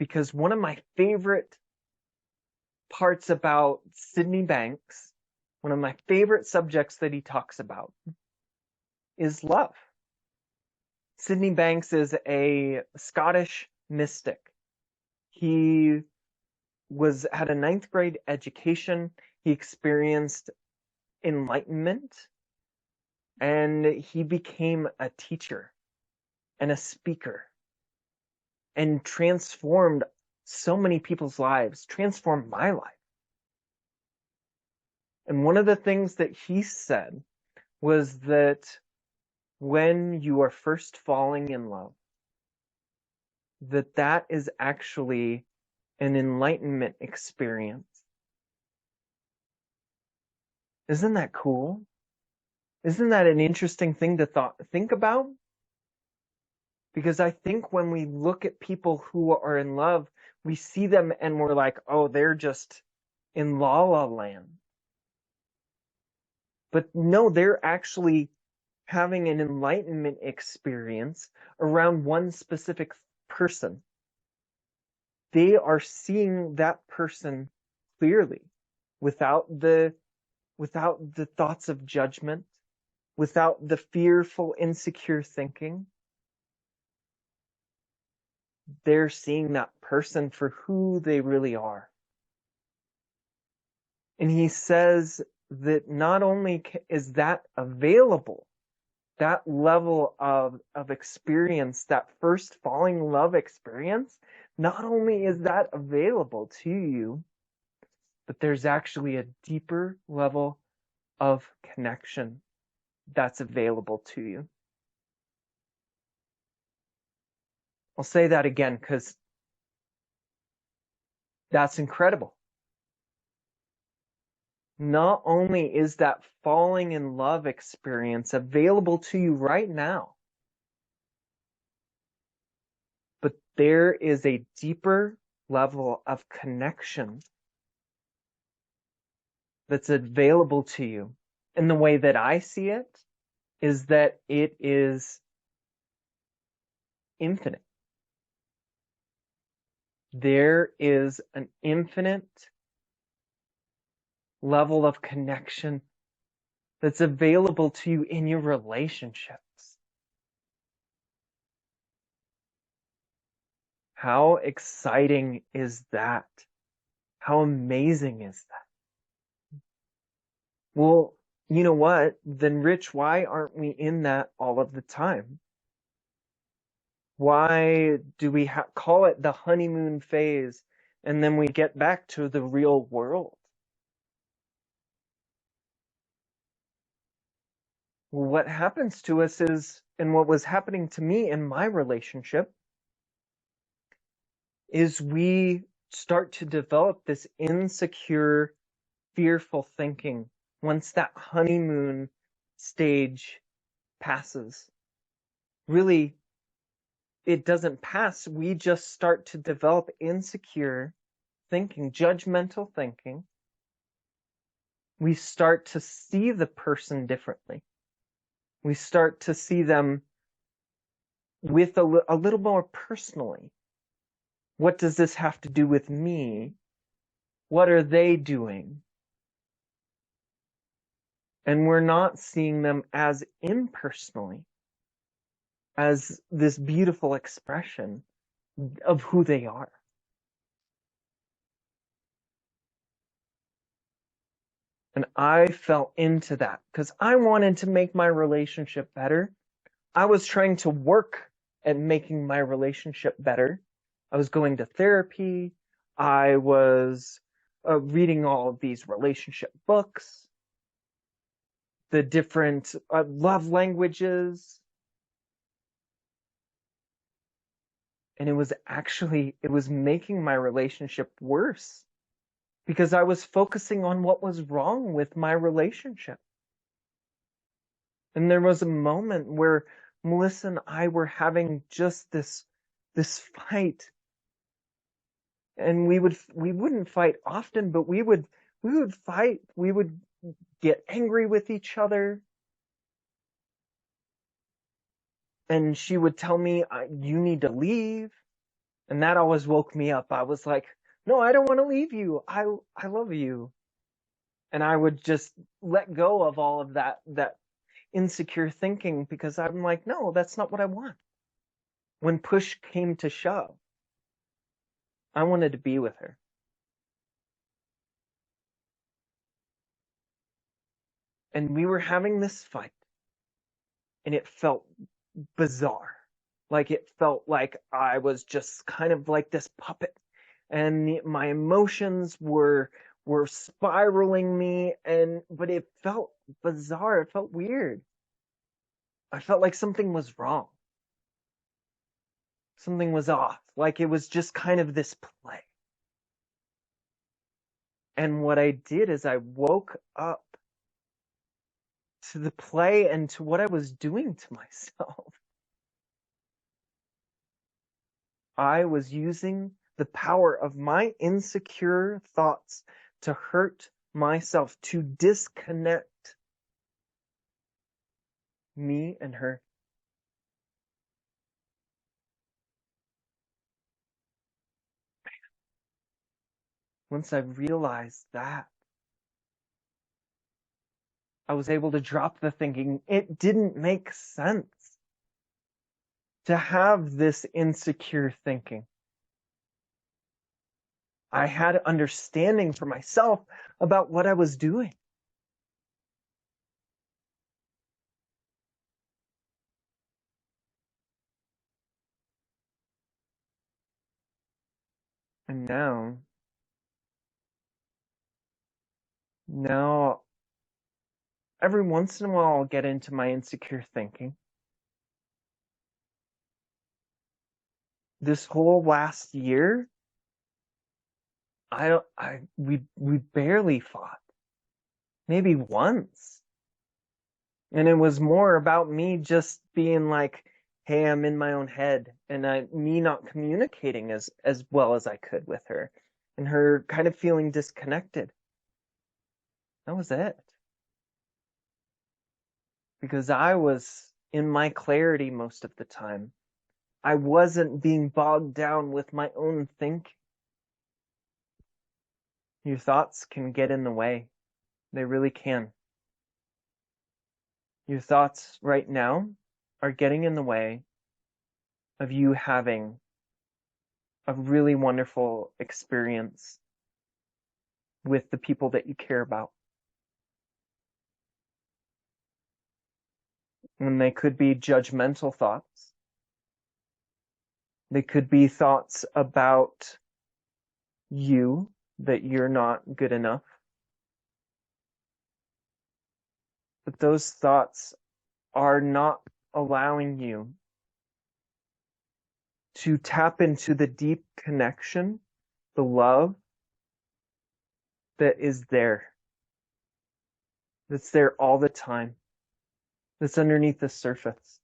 because one of my favorite parts about Sydney Banks, one of my favorite subjects that he talks about, is love. Sydney Banks is a Scottish mystic. He had a 9th grade education. He experienced enlightenment, and he became a teacher and a speaker and transformed so many people's lives, transformed my life. And one of the things that he said was that when you are first falling in love, that is actually an enlightenment experience. Isn't that cool? Isn't that an interesting thing to think about? Because I think when we look at people who are in love, we see them and we're like, oh, they're just in la la land. But no, they're actually having an enlightenment experience around one specific person. They are seeing that person clearly, without the thoughts of judgment, without the fearful, insecure thinking. They're seeing that person for who they really are. And he says that not only is that available, that level of experience, that first falling in love experience, not only is that available to you, but there's actually a deeper level of connection that's available to you. I'll say that again because that's incredible. Not only is that falling in love experience available to you right now, but there is a deeper level of connection that's available to you. And the way that I see it is that it is infinite. There is an infinite level of connection that's available to you in your relationships. How exciting is that? How amazing is that? Well, you know what? Then, Rich, why aren't we in that all of the time? Why do we call it the honeymoon phase and then we get back to the real world? Well, what happens to us is, and what was happening to me in my relationship, is we start to develop this insecure, fearful thinking once that honeymoon stage passes. Really, it doesn't pass. We just start to develop insecure thinking, judgmental thinking. We start to see the person differently. We start to see them with a little more personally. What does this have to do with me? What are they doing? And we're not seeing them as impersonally, as this beautiful expression of who they are. And I fell into that because I wanted to make my relationship better. I was trying to work at making my relationship better. I was going to therapy. I was reading all of these relationship books, the different love languages. And it was making my relationship worse because I was focusing on what was wrong with my relationship. And there was a moment where Melissa and I were having just this fight. And we wouldn't fight often, but we would fight. We would get angry with each other. And she would tell me, you need to leave. And that always woke me up. I was like, no, I don't want to leave you. I love you. And I would just let go of all of that insecure thinking, because I'm like, no, that's not what I want. When push came to shove, I wanted to be with her. And we were having this fight, and it felt bizarre. Like it felt like I was just kind of like this puppet, and my emotions were spiraling me, but it felt bizarre. It felt weird. I felt like something was wrong. Something was off. Like it was just kind of this play. And what I did is I woke up to the play and to what I was doing to myself. I was using the power of my insecure thoughts to hurt myself, to disconnect me and her. Once I realized that, I was able to drop the thinking. It didn't make sense to have this insecure thinking. I had understanding for myself about what I was doing. And now, every once in a while, I'll get into my insecure thinking. This whole last year, we barely fought. Maybe once. And it was more about me just being like, hey, I'm in my own head, and me not communicating as well as I could with her, and her kind of feeling disconnected. That was it. Because I was in my clarity most of the time. I wasn't being bogged down with my own thinking. Your thoughts can get in the way. They really can. Your thoughts right now are getting in the way of you having a really wonderful experience with the people that you care about. And they could be judgmental thoughts. They could be thoughts about you, that you're not good enough. But those thoughts are not allowing you to tap into the deep connection, the love that is there. That's there all the time. That's underneath the surface.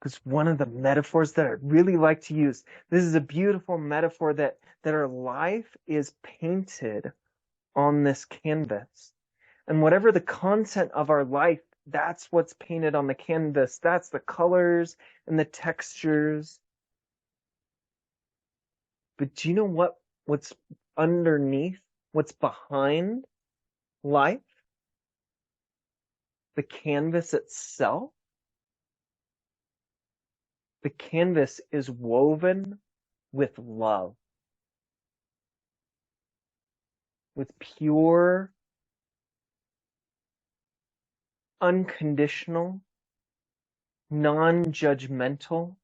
Because one of the metaphors that I really like to use, this is a beautiful metaphor that our life is painted on this canvas. And whatever the content of our life, that's what's painted on the canvas. That's the colors and the textures. But do you know what's underneath, what's behind life? The canvas itself? The canvas is woven with love, with pure, unconditional, non-judgmental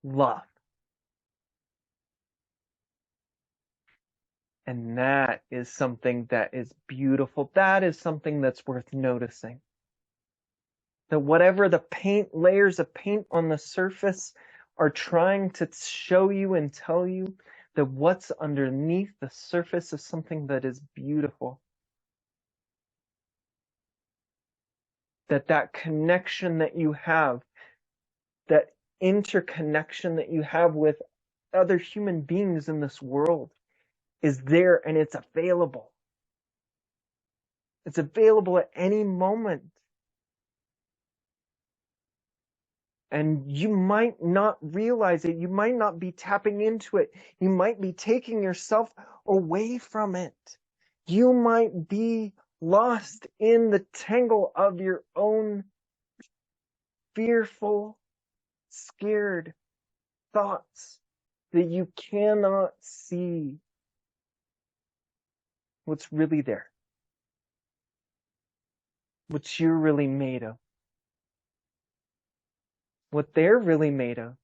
love. And that is something that is beautiful. That is something that's worth noticing. That whatever the layers of paint on the surface are trying to show you and tell you, that what's underneath the surface is something that is beautiful. That connection that you have, that interconnection that you have with other human beings in this world is there, and it's available. It's available at any moment. And you might not realize it. You might not be tapping into it. You might be taking yourself away from it. You might be lost in the tangle of your own fearful, scared thoughts that you cannot see what's really there, what you're really made of, what they're really made of.